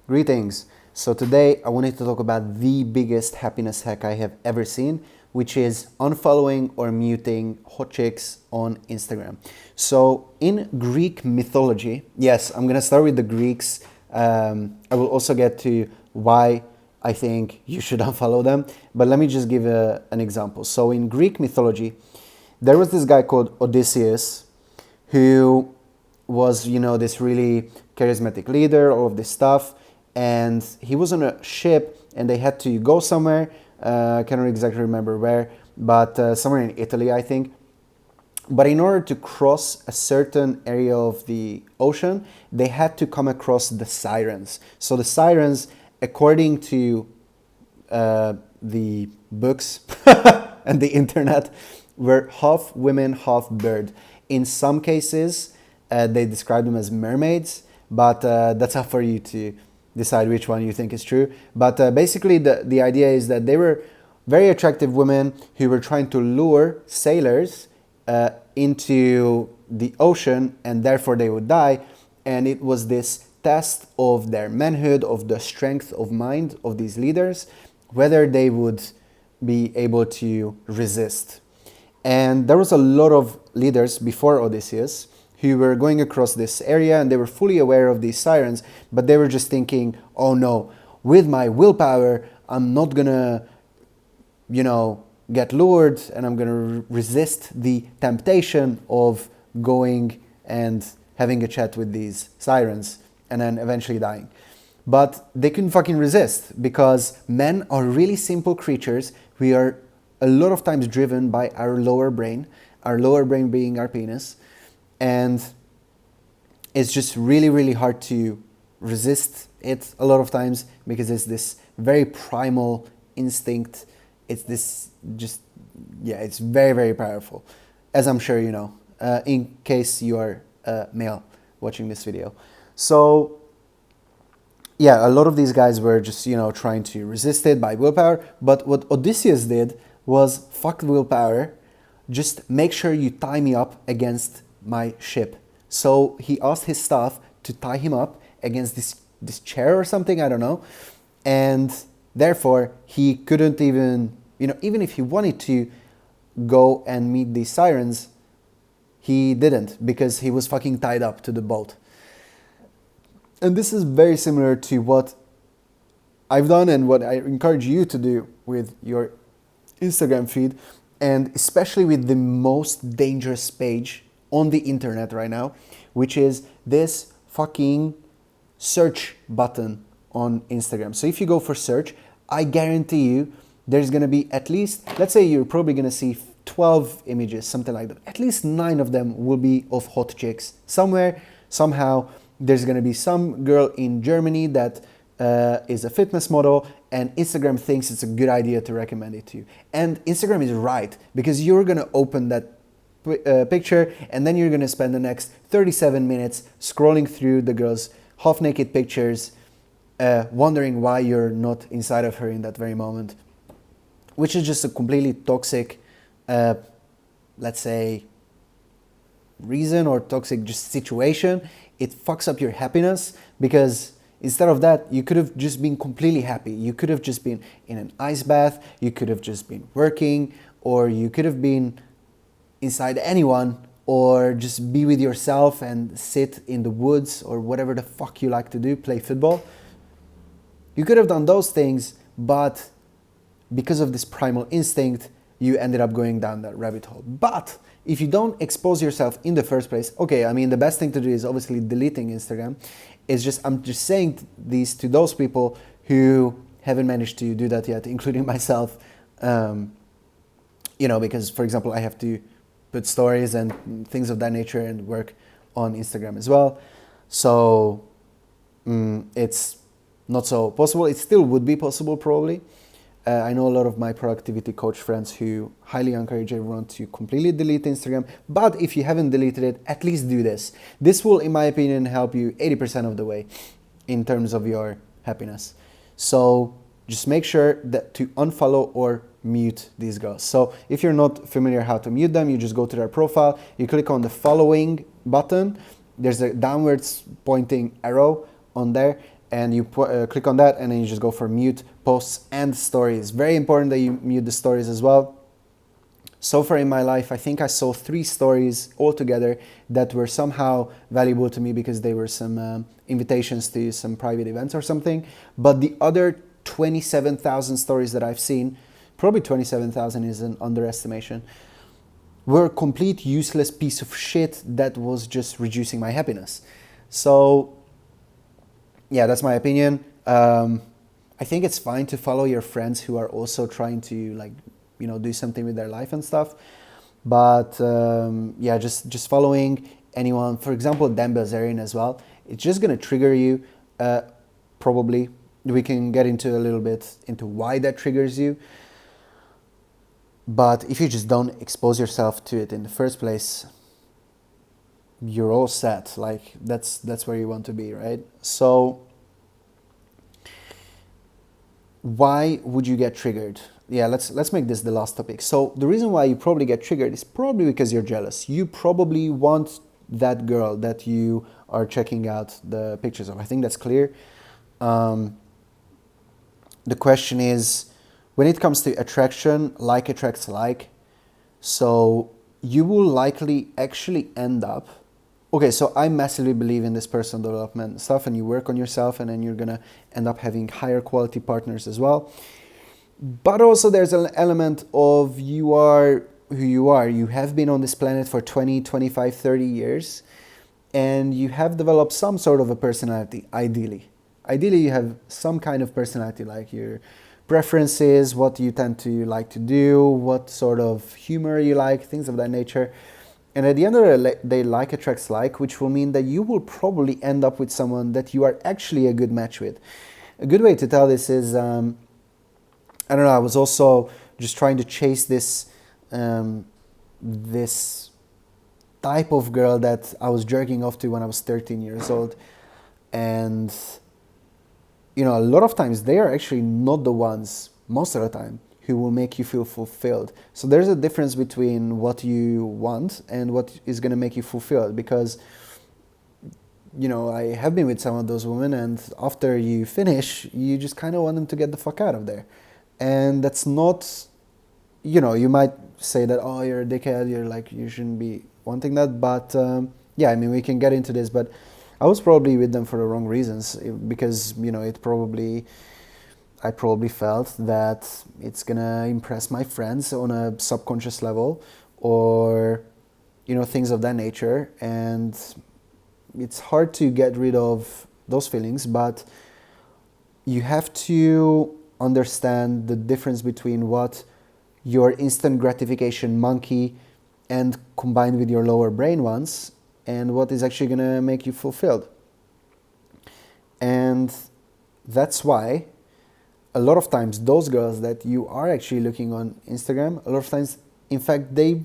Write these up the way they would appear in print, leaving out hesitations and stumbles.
Greetings. So today I wanted to talk about the biggest happiness hack I have ever seen, which is unfollowing or muting hot chicks on Instagram. So in Greek mythology, yes, I'm gonna start with the Greeks. I will also get to why I think you should unfollow them, but let me just give an example. So in Greek mythology, there was this guy called Odysseus who was, this really charismatic leader, all of this stuff. And he was on a ship and they had to go somewhere. I cannot exactly remember where, but somewhere in Italy, I think. But in order to cross a certain area of the ocean, they had to come across the sirens. So the sirens, according to the books and the internet, were half women, half bird. In some cases, they describe them as mermaids, but that's up for you to decide which one you think is true. But basically, the idea is that they were very attractive women who were trying to lure sailors into the ocean, and therefore they would die. And it was this test of their manhood, of the strength of mind of these leaders, whether they would be able to resist. And there was a lot of leaders before Odysseus who were going across this area and they were fully aware of these sirens, but they were just thinking, oh no, with my willpower, I'm not gonna, get lured and I'm gonna resist the temptation of going and having a chat with these sirens and then eventually dying. But they couldn't fucking resist because men are really simple creatures. We are a lot of times driven by our lower brain being our penis. And it's just really, really hard to resist it a lot of times because it's this very primal instinct. It's this it's very, very powerful, as I'm sure you know, in case you are a male watching this video. So yeah, a lot of these guys were just, trying to resist it by willpower. But what Odysseus did was, fuck willpower, just make sure you tie me up against my ship. So he asked his staff to tie him up against this chair or something, I don't know. And therefore, he couldn't even, even if he wanted to go and meet these sirens, he didn't because he was fucking tied up to the boat. And this is very similar to what I've done and what I encourage you to do with your Instagram feed, and especially with the most dangerous page on the internet right now, which is this fucking search button on Instagram. So if you go for search, I guarantee you there's going to be at least, let's say you're probably going to see 12 images, something like that. At least 9 of them will be of hot chicks. Somewhere, somehow, there's going to be some girl in Germany that is a fitness model, and Instagram thinks it's a good idea to recommend it to you. And Instagram is right, because you're going to open that picture and then you're going to spend the next 37 minutes scrolling through the girl's half-naked pictures, wondering why you're not inside of her in that very moment, which is just a completely toxic, let's say, reason or toxic just situation. It fucks up your happiness because instead of that, you could have just been completely happy. You could have just been in an ice bath. You could have just been working, or you could have been inside anyone, or just be with yourself and sit in the woods or whatever the fuck you like to do, play football. You could have done those things, but because of this primal instinct, you ended up going down that rabbit hole. But if you don't expose yourself in the first place, okay, I mean, the best thing to do is obviously deleting Instagram. I'm just saying these to those people who haven't managed to do that yet, including myself. Because, for example, I have to put stories and things of that nature and work on Instagram as well. So it's not so possible. It still would be possible, probably. I know a lot of my productivity coach friends who highly encourage everyone to completely delete Instagram. But if you haven't deleted it, at least do this. This will, in my opinion, help you 80% of the way in terms of your happiness. So just make sure that to unfollow or mute these girls. So if you're not familiar how to mute them, you just go to their profile, you click on the following button. There's a downwards pointing arrow on there, and you click on that, and then you just go for mute posts and stories. Very important that you mute the stories as well. So far in my life, I think I saw 3 stories altogether that were somehow valuable to me because they were some invitations to some private events or something. But the other 27,000 stories that I've seen, probably 27,000 is an underestimation, were a complete useless piece of shit that was just reducing my happiness. So yeah, that's my opinion. I think it's fine to follow your friends who are also trying to do something with their life and stuff. But yeah, just following anyone, for example, Dan Bilzerian as well, it's just going to trigger you. Probably we can get into a little bit into why that triggers you. But if you just don't expose yourself to it in the first place, you're all set. Like that's where you want to be, right? So why would you get triggered? Yeah, let's make this the last topic. So the reason why you probably get triggered is probably because you're jealous. You probably want that girl that you are checking out the pictures of. I think that's clear. The question is, when it comes to attraction, like attracts like. So you will likely actually end up... Okay, so I massively believe in this personal development stuff, and you work on yourself, and then you're going to end up having higher quality partners as well. But also there's an element of you are who you are. You have been on this planet for 20, 25, 30 years, and you have developed some sort of a personality, ideally. Ideally, you have some kind of personality, like your preferences, what you tend to like to do, what sort of humor you like, things of that nature. And at the end of the day, like attracts like, which will mean that you will probably end up with someone that you are actually a good match with. A good way to tell this is, I don't know, I was also just trying to chase this this type of girl that I was jerking off to when I was 13 years old. And, you know, a lot of times they are actually not the ones, most of the time, who will make you feel fulfilled. So there's a difference between what you want and what is going to make you fulfilled. Because, you know, I have been with some of those women, and after you finish, you just kind of want them to get the fuck out of there. And that's not, you know, you might say that, oh, you're a dickhead, you're like, you shouldn't be wanting that. But yeah, I mean, we can get into this, but I was probably with them for the wrong reasons, because, you know, I probably felt that it's gonna impress my friends on a subconscious level, or, you know, things of that nature. And it's hard to get rid of those feelings, but you have to understand the difference between what your instant gratification monkey and combined with your lower brain wants, and what is actually going to make you fulfilled. And that's why a lot of times those girls that you are actually looking on Instagram, a lot of times, in fact, they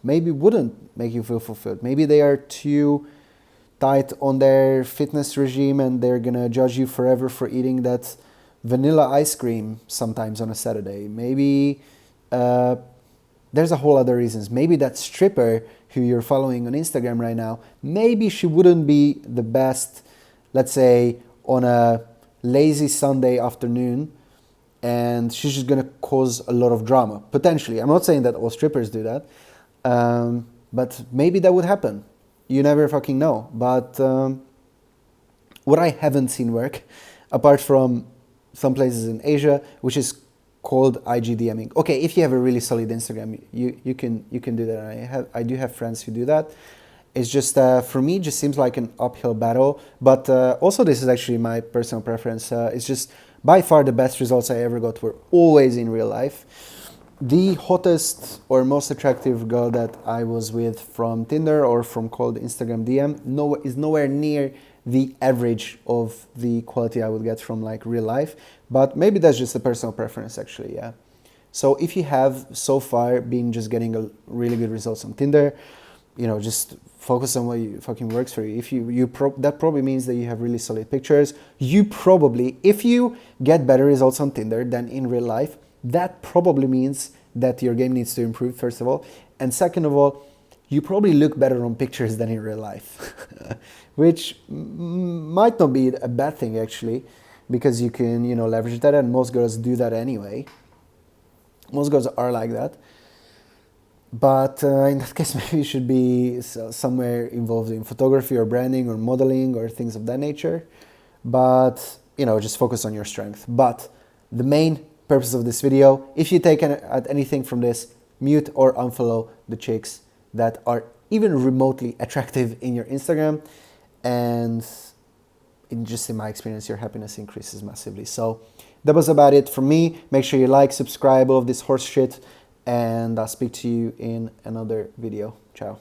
maybe wouldn't make you feel fulfilled. Maybe they are too tight on their fitness regime, and they're going to judge you forever for eating that vanilla ice cream sometimes on a Saturday. Maybe there's a whole other reasons. Maybe that stripper who you're following on Instagram right now, maybe she wouldn't be the best, let's say, on a lazy Sunday afternoon, and she's just going to cause a lot of drama, potentially. I'm not saying that all strippers do that, but maybe that would happen. You never fucking know. But what I haven't seen work, apart from some places in Asia, which is called IGDMing. Okay, if you have a really solid Instagram, you can do that. I do have friends who do that. It's just, for me, it just seems like an uphill battle. But also, this is actually my personal preference. It's just by far the best results I ever got were always in real life. The hottest or most attractive girl that I was with from Tinder or from cold Instagram DM is nowhere near the average of the quality I would get from like real life. But maybe that's just a personal preference, actually, yeah. So if you have so far been just getting a really good results on Tinder, you know, just focus on what fucking works for you. If that probably means that you have really solid pictures. You probably, if you get better results on Tinder than in real life, that probably means that your game needs to improve, first of all. And second of all, you probably look better on pictures than in real life, which might not be a bad thing actually, because you can, you know, leverage that, and most girls do that anyway. Most girls are like that. But in that case, maybe you should be somewhere involved in photography or branding or modeling or things of that nature. But, you know, just focus on your strength. But the main purpose of this video, if you take anything from this, mute or unfollow the chicks that are even remotely attractive in your Instagram. And in my experience, your happiness increases massively. So that was about it from me. Make sure you like, subscribe, all of this horse shit. And I'll speak to you in another video. Ciao.